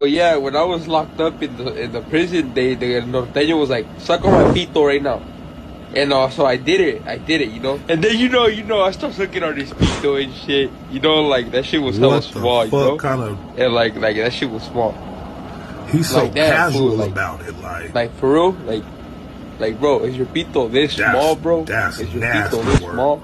But yeah, when I was locked up in the prison, the norteño was like, suck on my pito right now. And so I did it. I did it, you know. And then I started sucking on this pito and shit. You know, like that shit was hella What the small, you know. fuck kind of? And like that shit was small. He's so Like that, fool. casual about it, Like for real, bro, is your pito this small, bro? That's Is your nasty pito this work. small?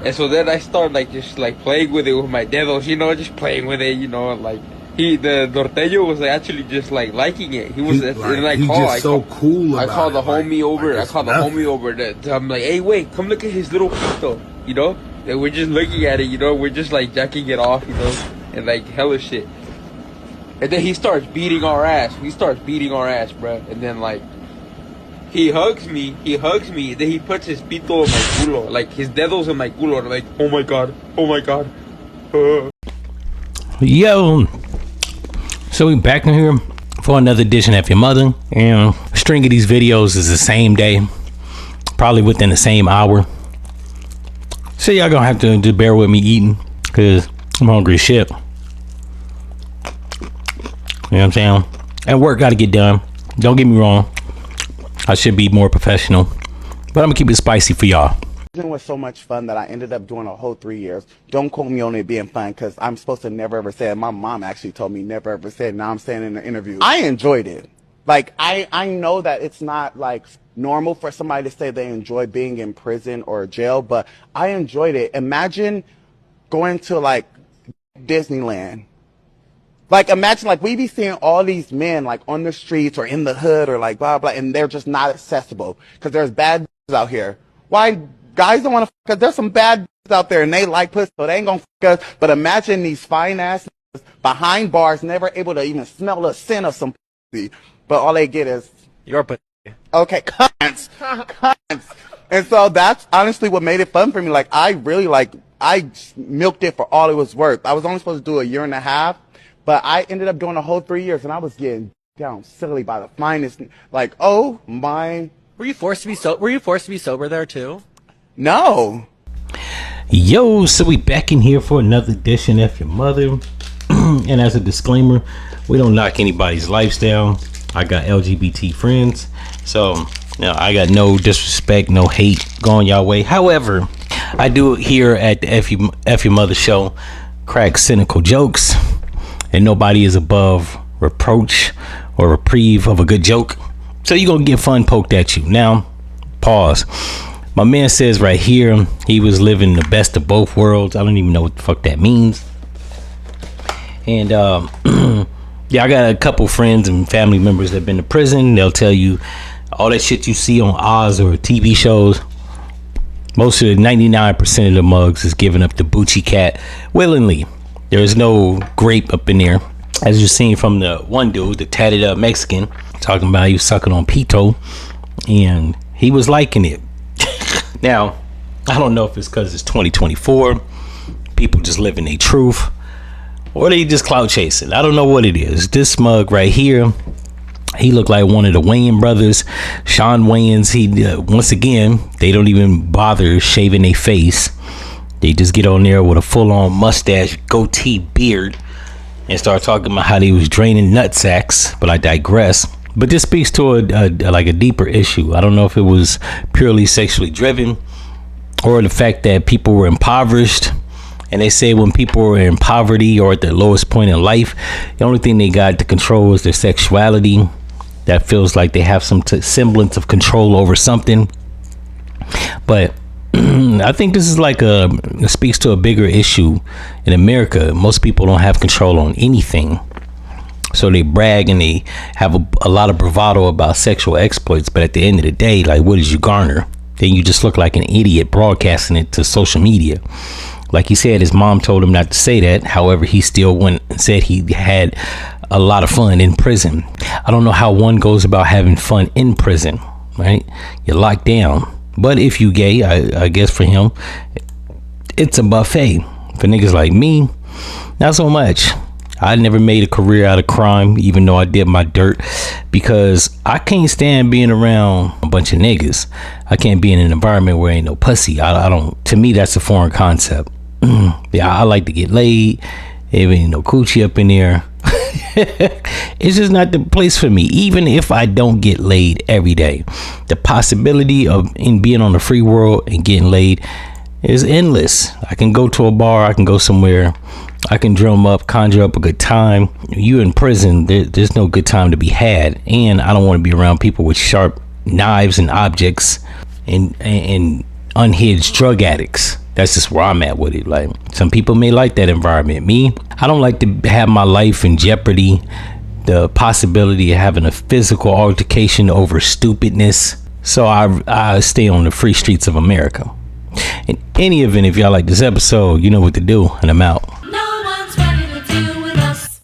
And so then I started like just like playing with it with my dedos, you know, just playing with it, you know, like the norteño was actually just like liking it. He was, and I he's called, just so cool I about called the it. homie over. Like I called the homie over. I'm like, hey, wait, come look at his little pito, you know. And we're just looking at it, you know. We're just like jacking it off, you know, and like hella shit. And then he starts beating our ass. He starts beating our ass, bro. And then like he hugs me. And then he puts his pito in my culo, like his dedos in my culo. And I'm like, oh my god, oh my god. Yo, so we back in here for another edition of F-ya-Motha, and a string of these videos is the same day, probably within the same hour. So y'all gonna have to just bear with me eating, cause I'm hungry as shit. You know what I'm saying? And work gotta get done. Don't get me wrong, I should be more professional, but I'm gonna keep it spicy for y'all. It was so much fun that I ended up doing a whole 3 years. Don't quote me on it being fun, because I'm supposed to never ever say it. My mom actually told me never ever say it. Now I'm saying in the interview. I enjoyed it. Like, I know that it's not like normal for somebody to say they enjoy being in prison or jail, but I enjoyed it. Imagine going to like Disneyland. Like, imagine, like, we be seeing all these men, like, on the streets or in the hood or, like, blah, blah, and they're just not accessible because there's bad out here. Why guys don't want to, because there's some bad out there and they like pussy, so they ain't gonna fuck us. But imagine these fine-ass behind bars, never able to even smell the scent of some pussy, but all they get is, Your pussy. okay, cunts. And so that's honestly what made it fun for me. Like, I really, like, I milked it for all it was worth. I was only supposed to do a year and a half. But I ended up doing a whole 3 years, and I was getting down silly by the finest. Like, oh my! Were you forced to be Were you forced to be sober there too? No. Yo, so we back in here for another edition of F-ya-Motha. And as a disclaimer, we don't knock anybody's lifestyle. I got LGBT friends, so I got no disrespect, no hate going y'all way. However, I do here at the F-ya-Motha show crack cynical jokes. And nobody is above reproach or reprieve of a good joke. So you're going to get fun poked at you. Now, pause. My man says right here, he was living the best of both worlds. I don't even know what the fuck that means. And, yeah, I got a couple friends and family members that have been to prison. They'll tell you all that shit you see on Oz or TV shows. Most of the 99% of the mugs is giving up the Bucci cat willingly. There is no grape up in there, as you've seen from the one dude, the tatted up Mexican, talking about he was sucking on pito, and he was liking it. Now, I don't know if it's because it's 2024, people just living their truth, or they just clout chasing. I don't know what it is. This mug right here, he looked like one of the Wayans brothers, Sean Wayans. He once again, they don't even bother shaving their face. They just get on there with a full-on mustache, goatee, beard, and start talking about how they was draining nut sacks. But I digress. But this speaks to a deeper issue. I don't know if it was purely sexually driven, or the fact that people were impoverished. And they say when people are in poverty or at their lowest point in life, the only thing they got to control is their sexuality. That feels like they have some semblance of control over something. But I think this is like it speaks to a bigger issue in America. Most people don't have control on anything, so they brag and they have a lot of bravado about sexual exploits. But at the end of the day, like, what did you garner? Then you just look like an idiot broadcasting it to social media. Like he said, his mom told him not to say that. However, he still went and said he had a lot of fun in prison. I don't know how one goes about having fun in prison, right? You're locked down. But if you gay, I guess for him, it's a buffet. For niggas like me, not so much. I never made a career out of crime, even though I did my dirt, because I can't stand being around a bunch of niggas. I can't be in an environment where ain't no pussy. I don't. To me, that's a foreign concept. Yeah, I like to get laid. There ain't no coochie up in there. It's just not the place for me. Even if I don't get laid every day, the possibility of in being on the free world and getting laid is endless. I can go to a bar, I can go somewhere, I can conjure up a good time. You in prison, there's no good time to be had, and I don't want to be around people with sharp knives and objects and unhinged drug addicts. That's just where I'm at with it. Like, some people may like that environment. Me, I don't like to have my life in jeopardy. The possibility of having a physical altercation over stupidness. So I stay on the free streets of America. In any event, if y'all like this episode, you know what to do, and I'm out.